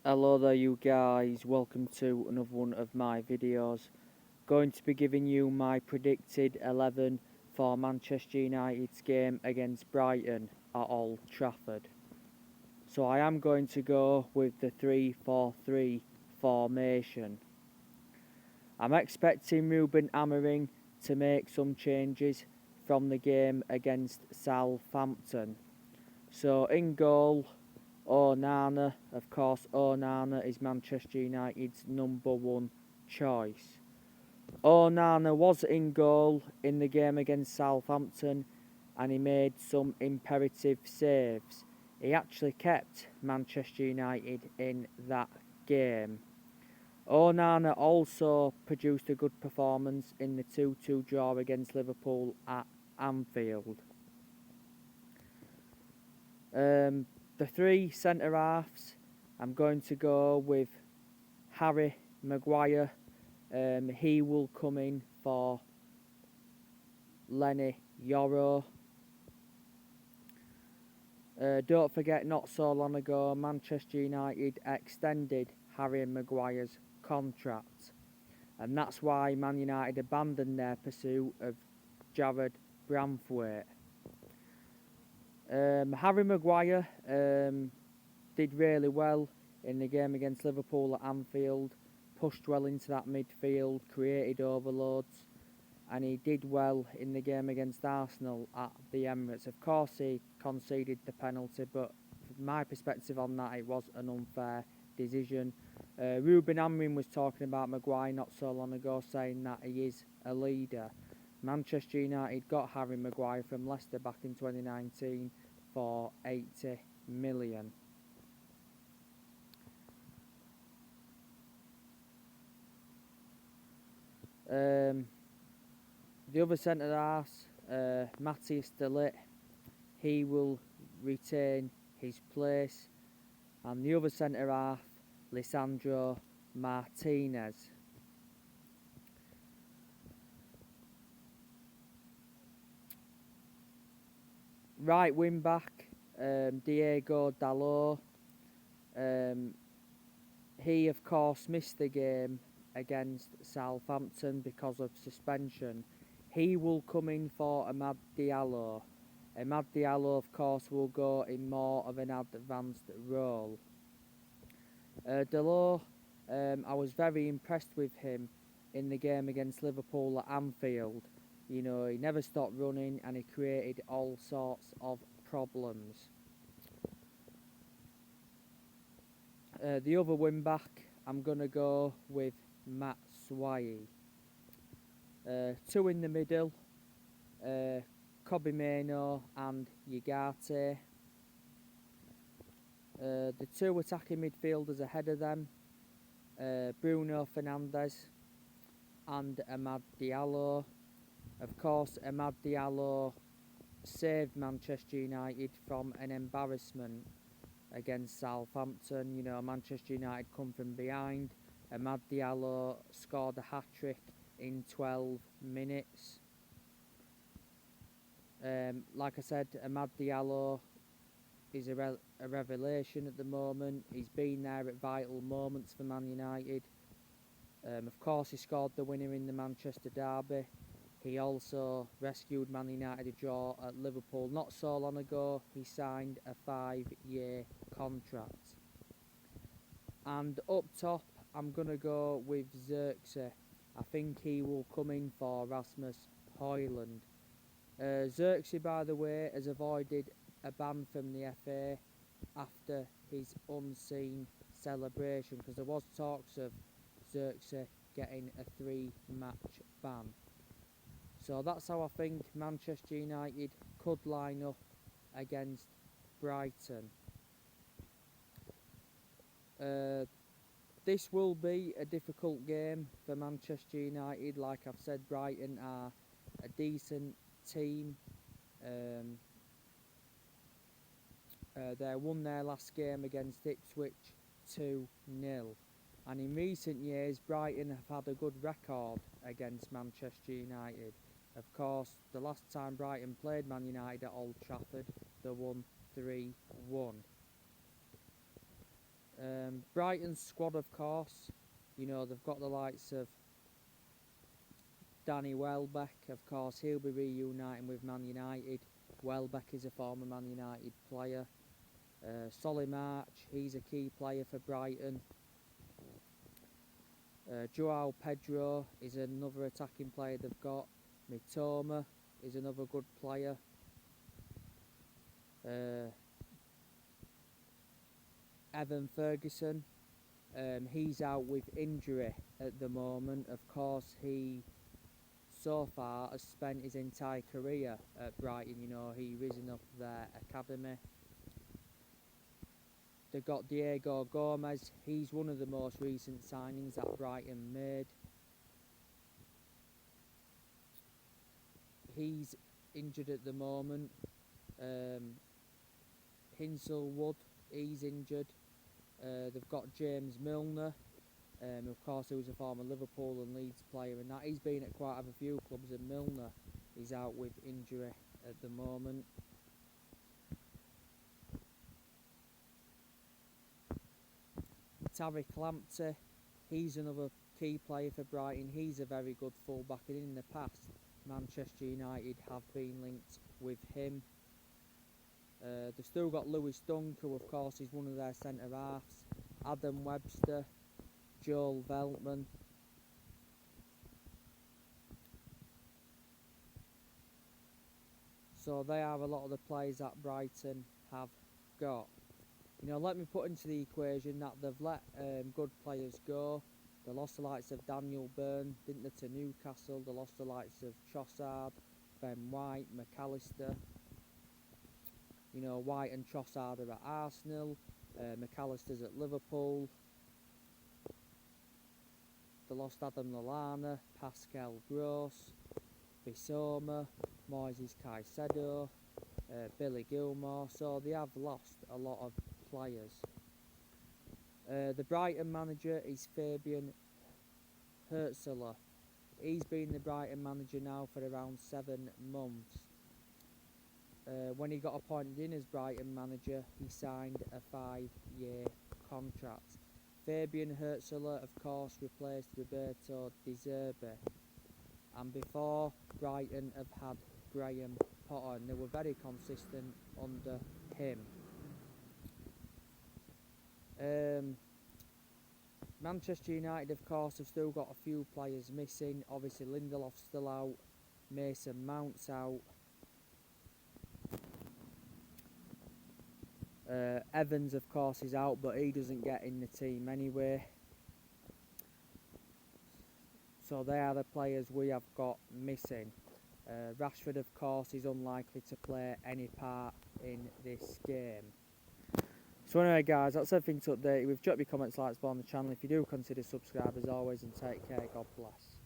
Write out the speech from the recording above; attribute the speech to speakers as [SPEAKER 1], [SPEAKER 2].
[SPEAKER 1] Hello there you guys, welcome to another one of my videos. Going to be giving you my predicted 11 for Manchester United's game against Brighton at Old Trafford. So I am going to go with the 3-4-3 formation. I'm expecting Ruben Amorim to make some changes from the game against Southampton. So in goal, Onana, of course, Onana is Manchester United's #1 choice. Onana was in goal in the game against Southampton and he made some imperative saves. He actually kept Manchester United in that game. Onana also produced a good performance in the 2-2 draw against Liverpool at Anfield. The three centre-halves, I'm going to go with Harry Maguire. He will come in for Lenny Yoro. Don't forget, not so long ago, Manchester United extended Harry Maguire's contract. And that's why Man United abandoned their pursuit of Jared Branthwaite. Harry Maguire did really well in the game against Liverpool at Anfield, pushed well into that midfield, created overloads, and he did well in the game against Arsenal at the Emirates. Of course he conceded the penalty, but from my perspective on that, it was an unfair decision. Ruben Amorim was talking about Maguire not so long ago, saying that he is a leader. Manchester United got Harry Maguire from Leicester back in 2019 for 80 million. The other centre-halves, Matthias de Ligt, he will retain his place. And the other centre-half, Lisandro Martinez. Right wing back, Diego Dalot. He of course missed the game against Southampton because of suspension. He will come in for Amad Diallo. Amad Diallo of course will go in more of an advanced role. Dalot, I was very impressed with him in the game against Liverpool at Anfield. You know, he never stopped running and he created all sorts of problems. The other wing back, I'm going to go with Matt Swai. Two in the middle, Kobbie Mainoo and Ugarte. The two attacking midfielders ahead of them, Bruno Fernandes and Amad Diallo. Of course, Amad Diallo saved Manchester United from an embarrassment against Southampton. You know, Manchester United come from behind. Amad Diallo scored a hat-trick in 12 minutes. Like I said, Amad Diallo is a revelation at the moment. He's been there at vital moments for Man United. Of course, he scored the winner in the Manchester derby. He also rescued Man United a draw at Liverpool not so long ago. He signed a 5-year contract. And up top, I'm going to go with Xerxes. I think he will come in for Rasmus Højlund. Xerxes, by the way, has avoided a ban from the FA after his unseen celebration, because there was talks of Xerxes getting a 3-match ban. So that's how I think Manchester United could line up against Brighton. This will be a difficult game for Manchester United. Like I've said, Brighton are a decent team. They won their last game against Ipswich 2-0. And in recent years, Brighton have had a good record against Manchester United. Of course, the last time Brighton played Man United at Old Trafford, they won 3-1. Brighton's squad, of course, you know, they've got the likes of Danny Welbeck, of course, he'll be reuniting with Man United. Welbeck is a former Man United player. Solly March, he's a key player for Brighton. Joao Pedro is another attacking player they've got. Mitoma is another good player. Evan Ferguson, he's out with injury at the moment. Of course, he so far has spent his entire career at Brighton. You know, he risen up their academy. They've got Diego Gomez, he's one of the most recent signings that Brighton made. He's injured at the moment. Hinselwood, he's injured. They've got James Milner, of course, who's a former Liverpool and Leeds player, and that he's been at quite a few clubs, and Milner is out with injury at the moment. Tariq Lamptey, he's another key player for Brighton. He's a very good fullback, and in the past Manchester United have been linked with him. They've still got Lewis Dunk, who of course is one of their centre halves. Adam Webster, Joel Veltman. So they are a lot of the players that Brighton have got. You know, let me put into the equation that they've let good players go. They lost the likes of Daniel Byrne, didn't they, to Newcastle. They lost the likes of Trossard, Ben White, McAllister. You know, White and Trossard are at Arsenal. McAllister's at Liverpool. They lost Adam Lallana, Pascal Gross, Bissoma, Moises Caicedo, Billy Gilmore. So they have lost a lot of players. The Brighton manager is Fabian Hürzeler. He's been the Brighton manager now for around 7 months. When he got appointed in as Brighton manager, he signed a 5-year contract. Fabian Hürzeler, of course, replaced Roberto De Zerbi. And before, Brighton have had Graham Potter, and they were very consistent under him. Manchester United, of course, have still got a few players missing. Obviously, Lindelof's still out. Mason Mount's out. Evans, of course, is out, but he doesn't get in the team anyway. So they are the players we have got missing. Rashford, of course, is unlikely to play any part in this game. So anyway, guys, that's everything to update you with. Drop your comments, likes, on the channel. If you do, consider subscribe as always, and take care. God bless.